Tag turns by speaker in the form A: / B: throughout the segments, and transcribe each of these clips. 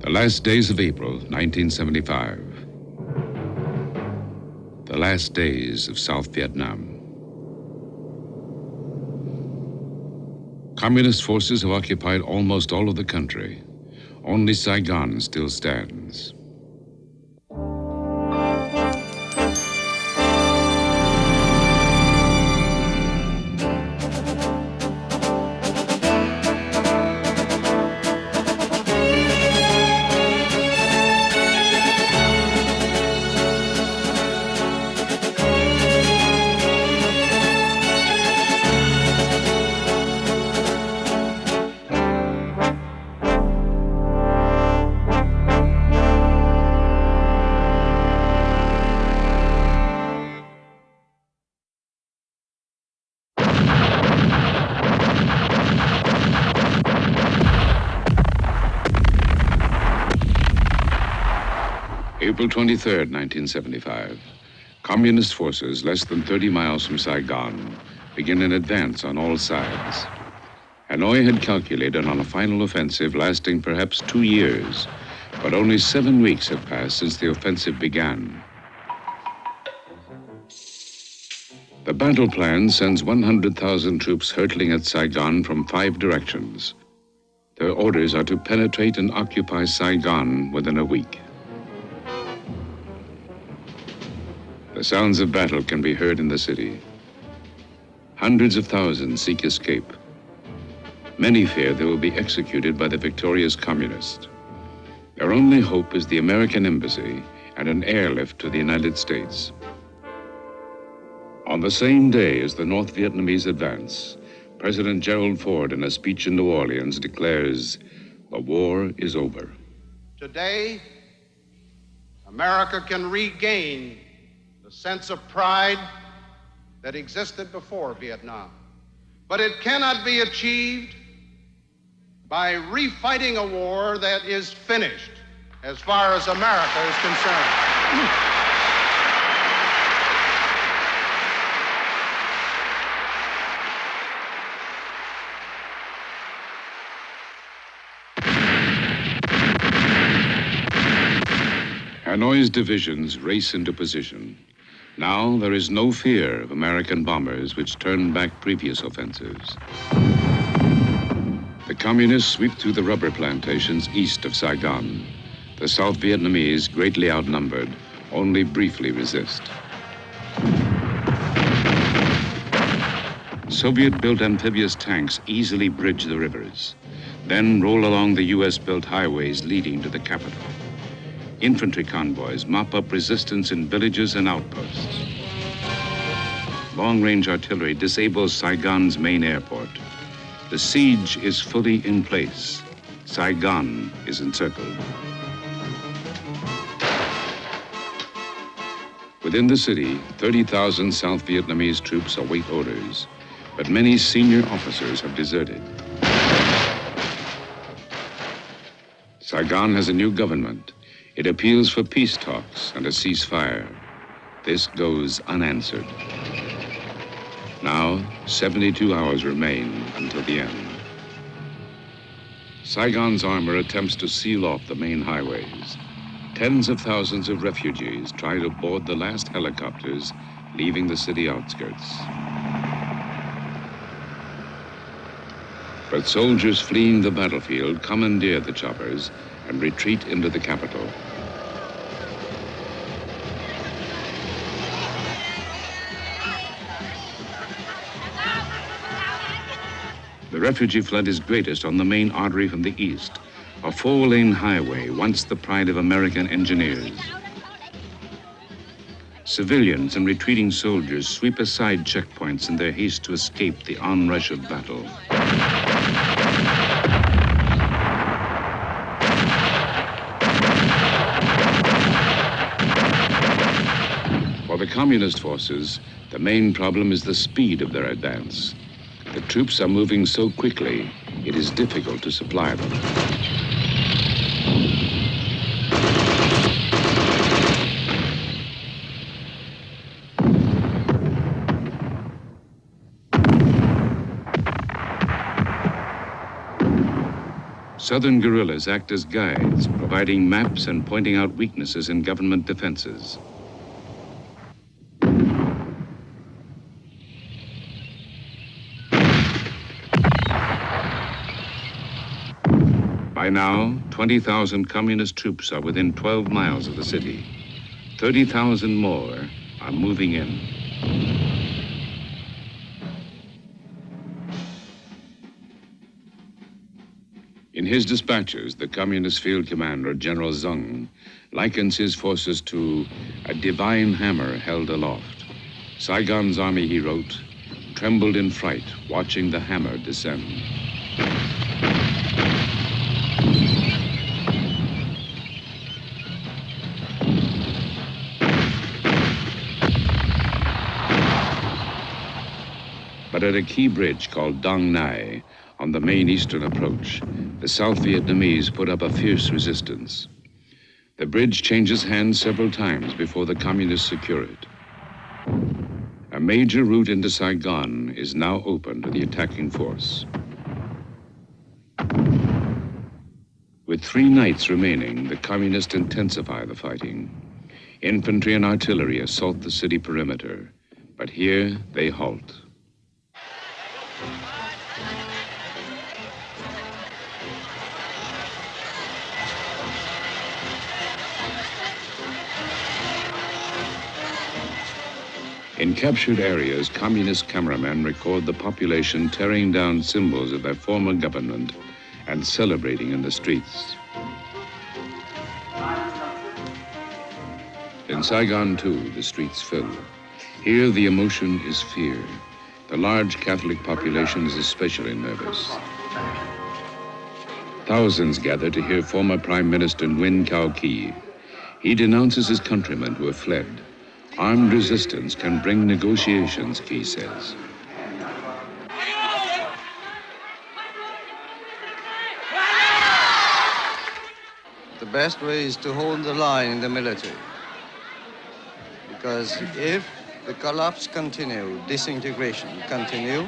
A: The last days of April, 1975. The last days of South Vietnam. Communist forces have occupied almost all of the country. Only Saigon still stands. April 23rd, 1975. Communist forces less than 30 miles from Saigon begin an advance on all sides. Hanoi had calculated on a final offensive lasting perhaps 2 years, but only 7 weeks have passed since the offensive began. The battle plan sends 100,000 troops hurtling at Saigon from 5 directions. Their orders are to penetrate and occupy Saigon within a week. The sounds of battle can be heard in the city. Hundreds of thousands seek escape. Many fear they will be executed by the victorious communists. Their only hope is the American embassy and an airlift to the United States. On the same day as the North Vietnamese advance, President Gerald Ford, in a speech in New Orleans, declares, "The war is over."
B: Today, America can regain the sense of pride that existed before Vietnam. But it cannot be achieved by refighting a war that is finished as far as America is concerned.
A: Hanoi's divisions race into position. Now there is no fear of American bombers which turned back previous offensives. The communists sweep through the rubber plantations east of Saigon. The South Vietnamese, greatly outnumbered, only briefly resist. Soviet-built amphibious tanks easily bridge the rivers, then roll along the U.S.-built highways leading to the capital. Infantry convoys mop up resistance in villages and outposts. Long-range artillery disables Saigon's main airport. The siege is fully in place. Saigon is encircled. Within the city, 30,000 South Vietnamese troops await orders, but many senior officers have deserted. Saigon has a new government. It appeals for peace talks and a ceasefire. This goes unanswered. Now, 72 hours remain until the end. Saigon's armor attempts to seal off the main highways. Tens of thousands of refugees try to board the last helicopters leaving the city outskirts. But soldiers fleeing the battlefield commandeer the choppers and retreat into the capital. The refugee flood is greatest on the main artery from the east, a 4-lane highway once the pride of American engineers. Civilians and retreating soldiers sweep aside checkpoints in their haste to escape the onrush of battle. For the communist forces, the main problem is the speed of their advance. The troops are moving so quickly, it is difficult to supply them. Southern guerrillas act as guides, providing maps and pointing out weaknesses in government defenses. By now, 20,000 communist troops are within 12 miles of the city. 30,000 more are moving in. In his dispatches, the Communist field commander, General Zeng, likens his forces to a divine hammer held aloft. Saigon's army, he wrote, trembled in fright, watching the hammer descend. But at a key bridge called Dong Nai, on the main eastern approach, the South Vietnamese put up a fierce resistance. The bridge changes hands several times before the communists secure it. A major route into Saigon is now open to the attacking force. With 3 nights remaining, the communists intensify the fighting. Infantry and artillery assault the city perimeter, but here they halt. In captured areas, communist cameramen record the population tearing down symbols of their former government and celebrating in the streets. In Saigon, too, the streets fill. Here, the emotion is fear. The large Catholic population is especially nervous. Thousands gather to hear former Prime Minister Nguyen Cao Ky. He denounces his countrymen who have fled. Armed resistance can bring negotiations, Ky says.
C: The best way is to hold the line in the military. Because if the collapse continue, disintegration continue,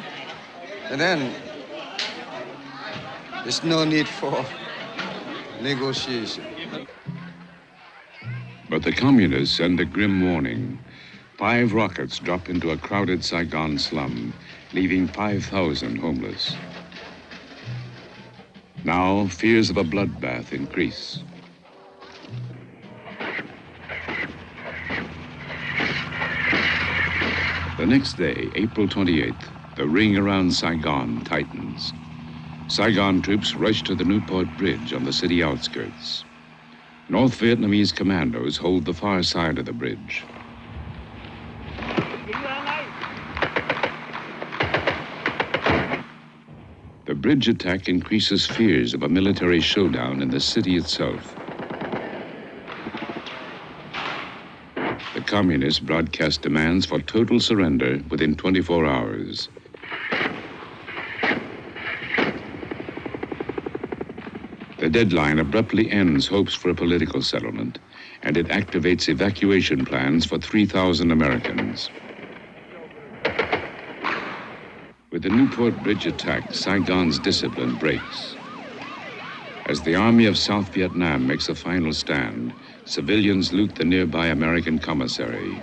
C: and then there's no need for negotiation.
A: But the communists send a grim warning. 5 rockets drop into a crowded Saigon slum, leaving 5,000 homeless. Now, fears of a bloodbath increase. The next day, April 28th, the ring around Saigon tightens. Saigon troops rush to the Newport Bridge on the city outskirts. North Vietnamese commandos hold the far side of the bridge. The bridge attack increases fears of a military showdown in the city itself. The communists broadcast demands for total surrender within 24 hours. The deadline abruptly ends hopes for a political settlement, and it activates evacuation plans for 3,000 Americans. With the Newport Bridge attack, Saigon's discipline breaks. As the Army of South Vietnam makes a final stand, civilians loot the nearby American commissary.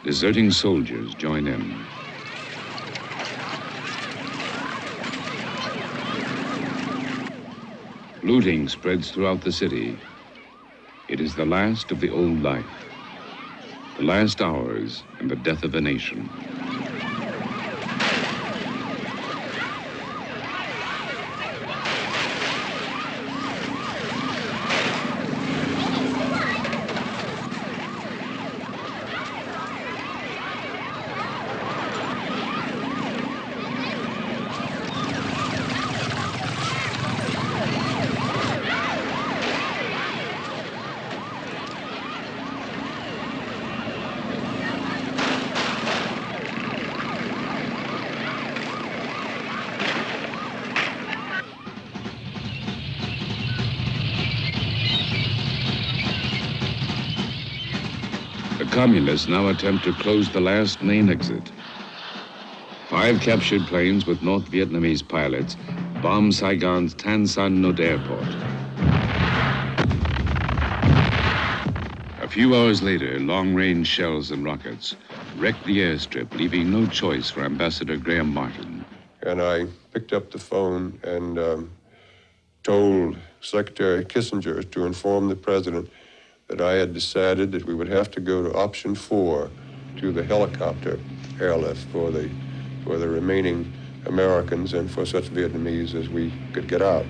A: Deserting soldiers join in. Looting spreads throughout the city. It is the last of the old life, the last hours and the death of a nation. The communists now attempt to close the last main exit. 5 captured planes with North Vietnamese pilots bomb Saigon's Tan Son Nhut airport. A few hours later, long-range shells and rockets wrecked the airstrip, leaving no choice for Ambassador Graham Martin.
D: And I picked up the phone and told Secretary Kissinger to inform the president that I had decided that we would have to go to option 4 to the helicopter airlift for the remaining Americans and for such Vietnamese as we could get out.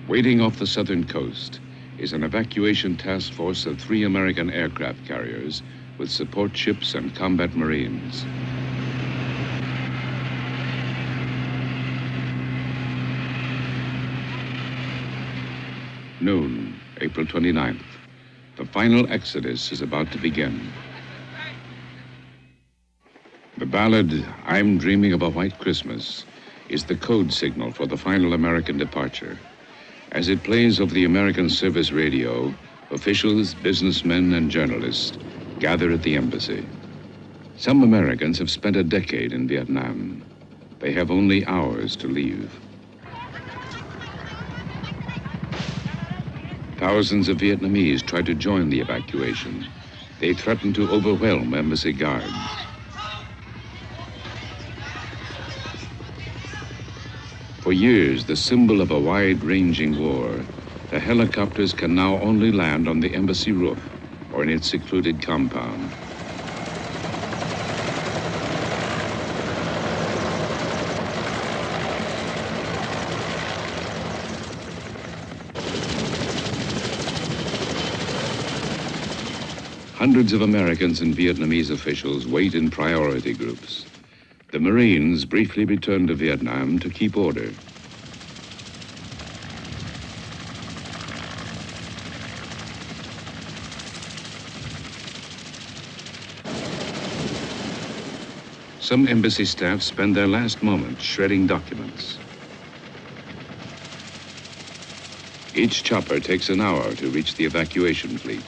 A: Waiting off the southern coast is an evacuation task force of 3 American aircraft carriers with support ships and combat Marines. Noon, April 29th. The final exodus is about to begin. The ballad, "I'm Dreaming of a White Christmas," is the code signal for the final American departure. As it plays over the American service radio, officials, businessmen, and journalists gather at the embassy. Some Americans have spent a decade in Vietnam. They have only hours to leave. Thousands of Vietnamese try to join the evacuation. They threaten to overwhelm embassy guards. For years, the symbol of a wide-ranging war, the helicopters can now only land on the embassy roof or in its secluded compound. Hundreds of Americans and Vietnamese officials wait in priority groups. The Marines briefly return to Vietnam to keep order. Some embassy staff spend their last moments shredding documents. Each chopper takes an hour to reach the evacuation fleet.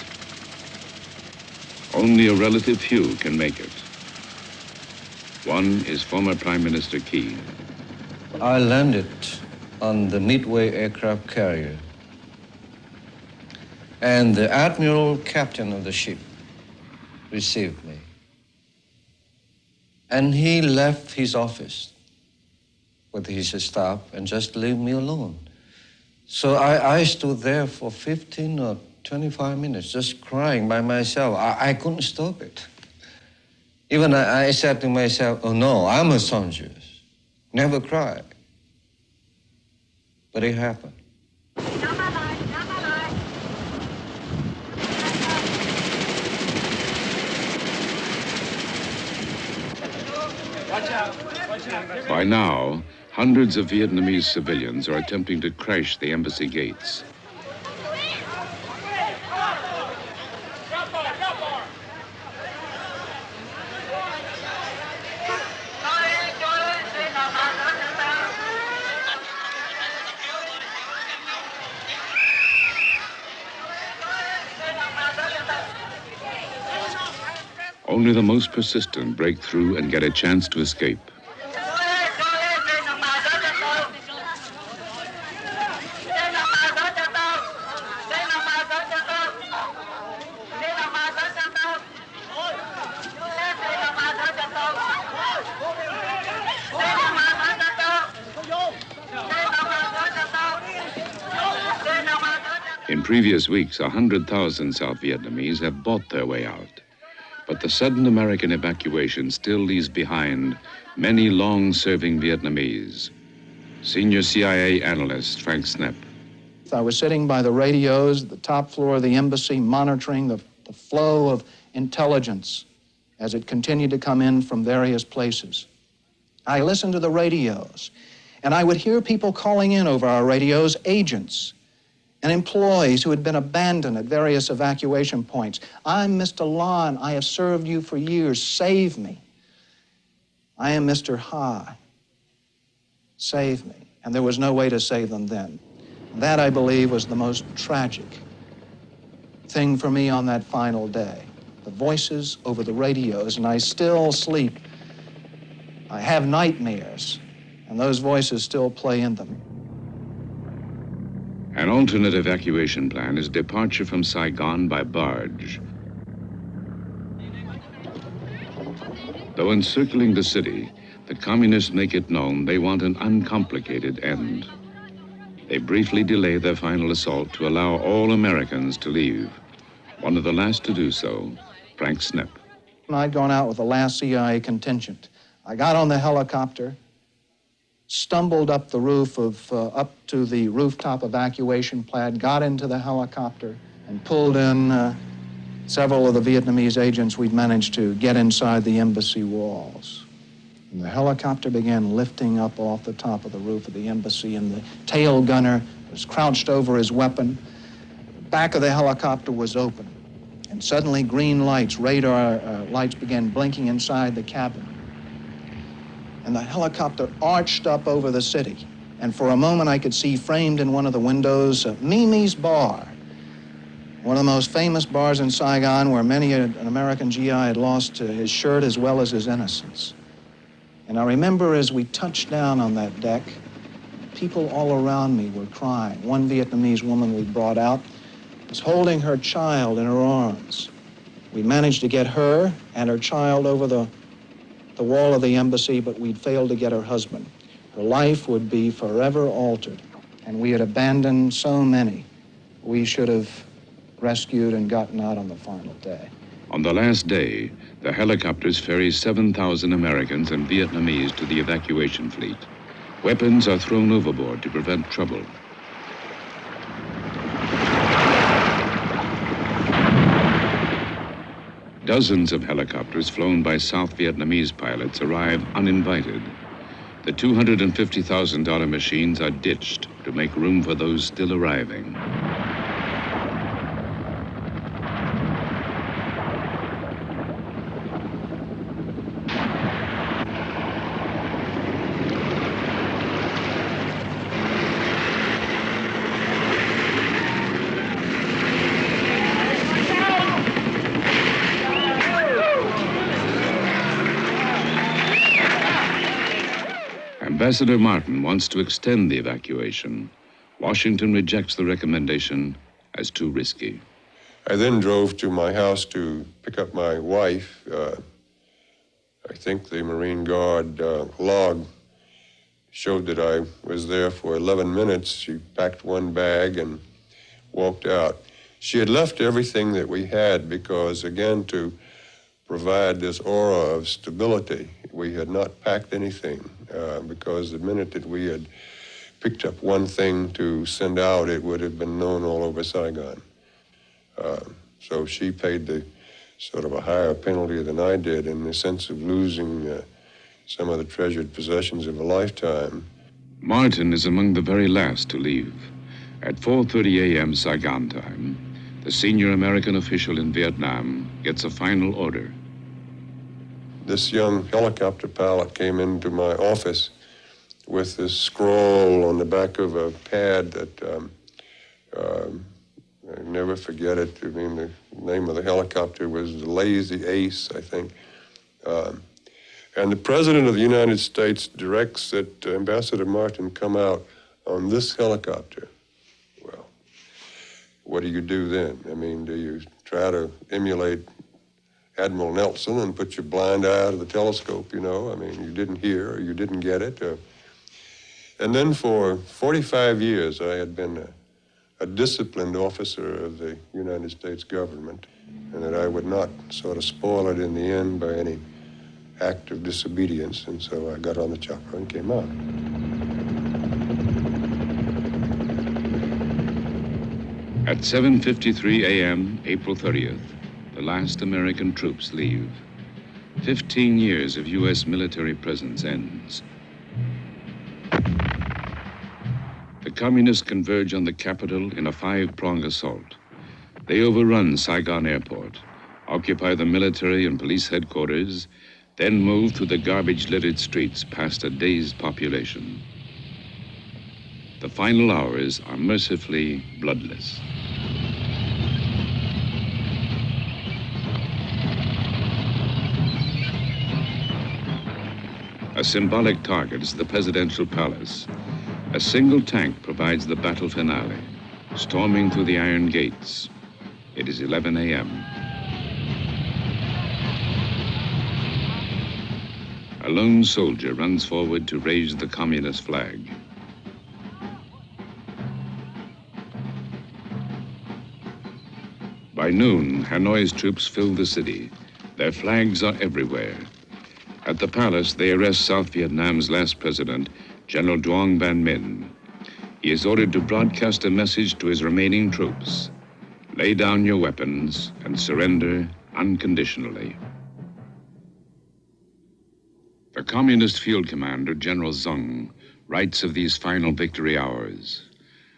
A: Only a relative few can make it. One is former Prime Minister Key.
C: I landed on the Midway aircraft carrier, and the admiral captain of the ship received me. And he left his office with his staff and just left me alone. So I stood there for 15 or 25 minutes just crying by myself. I couldn't stop it. Even I said to myself, oh no, I'm a soldier. Never cry. But it happened.
A: By now, hundreds of Vietnamese civilians are attempting to crash the embassy gates. Only the most persistent break through and get a chance to escape. In previous weeks, 100,000 South Vietnamese have bought their way out. But the sudden American evacuation still leaves behind many long-serving Vietnamese. Senior CIA analyst Frank Snepp.
E: I was sitting by the radios at the top floor of the embassy, monitoring the flow of intelligence as it continued to come in from various places. I listened to the radios, and I would hear people calling in over our radios, agents and employees who had been abandoned at various evacuation points. I'm Mr. Lon. I have served you for years. Save me. I am Mr. Ha. Save me. And there was no way to save them then. That, I believe, was the most tragic thing for me on that final day. The voices over the radios, and I still sleep. I have nightmares and those voices still play in them.
A: An alternate evacuation plan is departure from Saigon by barge. Though encircling the city, the communists make it known they want an uncomplicated end. They briefly delay their final assault to allow all Americans to leave. One of the last to do so, Frank Snepp.
E: I'd gone out with the last CIA contingent. I got on the helicopter, stumbled up the roof up to the rooftop evacuation pad, got into the helicopter, and pulled in several of the Vietnamese agents we'd managed to get inside the embassy walls. And the helicopter began lifting up off the top of the roof of the embassy, and the tail gunner was crouched over his weapon. The back of the helicopter was open, and suddenly green lights, radar lights, began blinking inside the cabin. And the helicopter arched up over the city, and for a moment I could see framed in one of the windows Mimi's Bar, one of the most famous bars in Saigon, where many an American GI had lost his shirt as well as his innocence. And I remember as we touched down on that deck, people all around me were crying. One Vietnamese woman we brought out was holding her child in her arms. We managed to get her and her child over the wall of the embassy, but we'd failed to get her husband. Her life would be forever altered, and we had abandoned so many we should have rescued and gotten out on the final day.
A: On the last day, the helicopters ferry 7,000 Americans and Vietnamese to the evacuation fleet. Weapons are thrown overboard to prevent trouble. Dozens of helicopters flown by South Vietnamese pilots arrive uninvited. The $250,000 machines are ditched to make room for those still arriving. Ambassador Martin wants to extend the evacuation. Washington rejects the recommendation as too risky.
D: I then drove to my house to pick up my wife. I think the Marine Guard log showed that I was there for 11 minutes. She packed one bag and walked out. She had left everything that we had because, again, to provide this aura of stability, we had not packed anything because the minute that we had picked up one thing to send out, it would have been known all over Saigon. So she paid the sort of a higher penalty than I did in the sense of losing some of the treasured possessions of a lifetime.
A: Martin is among the very last to leave. At 4:30 a.m. Saigon time, the senior American official in Vietnam gets a final order.
D: This young helicopter pilot came into my office with this scroll on the back of a pad that I never forget it. I mean, the name of the helicopter was the Lazy Ace, I think. And the President of the United States directs that Ambassador Martin come out on this helicopter. Well, what do you do then? I mean, do you try to emulate Admiral Nelson and put your blind eye out of the telescope, you know? I mean, you didn't hear or you didn't get it. And then for 45 years, I had been a disciplined officer of the United States government, and that I would not sort of spoil it in the end by any act of disobedience. And so I got on the chopper and came out.
A: At 7:53 a.m., April 30th, the last American troops leave. 15 years of U.S. military presence ends. The communists converge on the capital in a 5-pronged assault. They overrun Saigon Airport, occupy the military and police headquarters, then move through the garbage-littered streets past a dazed population. The final hours are mercifully bloodless. A symbolic target is the presidential palace. A single tank provides the battle finale, storming through the iron gates. It is 11 a.m. A lone soldier runs forward to raise the communist flag. By noon, Hanoi's troops fill the city. Their flags are everywhere. At the palace, they arrest South Vietnam's last president, General Duong Van Minh. He is ordered to broadcast a message to his remaining troops. Lay down your weapons and surrender unconditionally. The communist field commander, General Zung, writes of these final victory hours.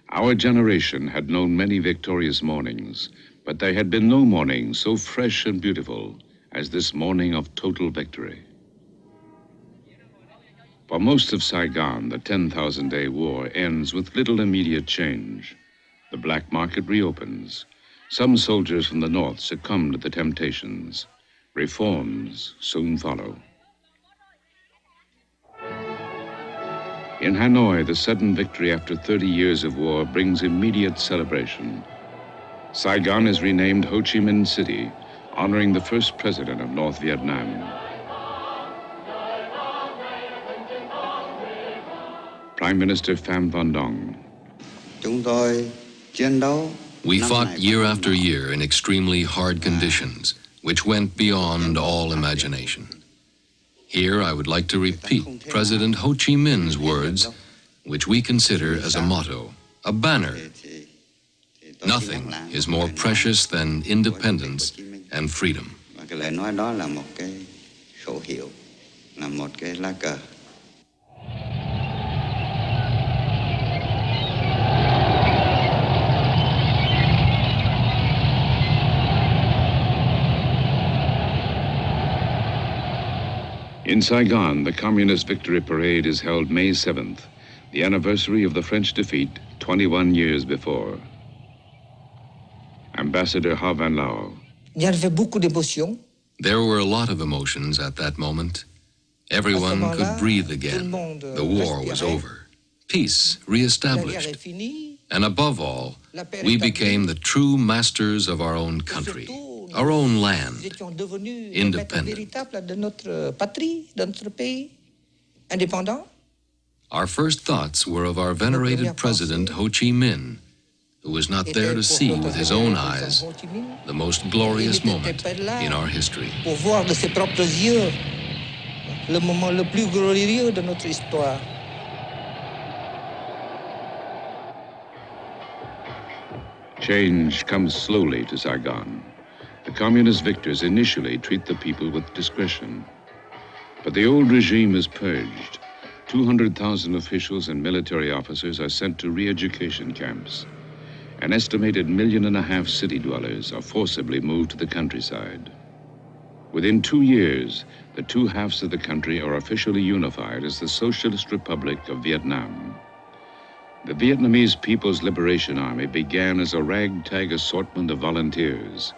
A: Our generation had known many victorious mornings, but there had been no morning so fresh and beautiful as this morning of total victory. For most of Saigon, the 10,000-day war ends with little immediate change. The black market reopens. Some soldiers from the north succumb to the temptations. Reforms soon follow. In Hanoi, the sudden victory after 30 years of war brings immediate celebration. Saigon is renamed Ho Chi Minh City, honoring the first president of North Vietnam. Prime Minister Pham Van Dong.
F: We fought year after year in extremely hard conditions, which went beyond all imagination. Here I would like to repeat President Ho Chi Minh's words, which we consider as a motto, a banner. Nothing is more precious than independence and freedom.
A: In Saigon, the Communist Victory Parade is held May 7th, the anniversary of the French defeat 21 years before. Ambassador Ha Van Lao.
F: There were a lot of emotions at that moment. Everyone could breathe again. The war was over. Peace reestablished. And above all, we became the true masters of our own country, our own land, independent. Our first thoughts were of our venerated president, Ho Chi Minh, who was not there to see with his own eyes the most glorious moment in our history.
A: Change comes slowly to Saigon. The communist victors initially treat the people with discretion. But the old regime is purged. 200,000 officials and military officers are sent to re-education camps. An estimated 1.5 million city dwellers are forcibly moved to the countryside. Within 2 years, the two halves of the country are officially unified as the Socialist Republic of Vietnam. The Vietnamese People's Liberation Army began as a ragtag assortment of volunteers.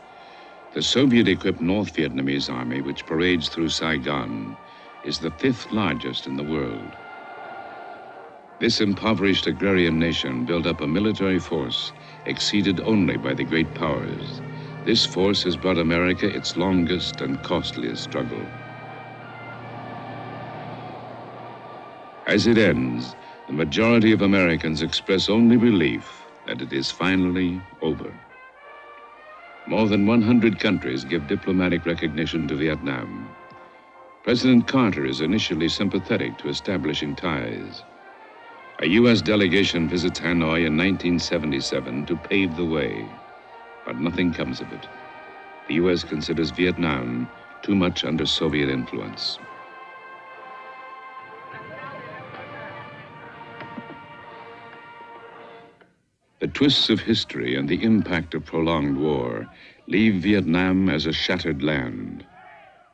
A: The Soviet-equipped North Vietnamese Army, which parades through Saigon, is the 5th largest in the world. This impoverished agrarian nation built up a military force exceeded only by the great powers. This force has brought America its longest and costliest struggle. As it ends, the majority of Americans express only relief that it is finally over. More than 100 countries give diplomatic recognition to Vietnam. President Carter is initially sympathetic to establishing ties. A U.S. delegation visits Hanoi in 1977 to pave the way, but nothing comes of it. The U.S. considers Vietnam too much under Soviet influence. The twists of history and the impact of prolonged war leave Vietnam as a shattered land.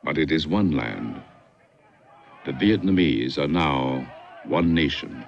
A: But it is one land. The Vietnamese are now one nation.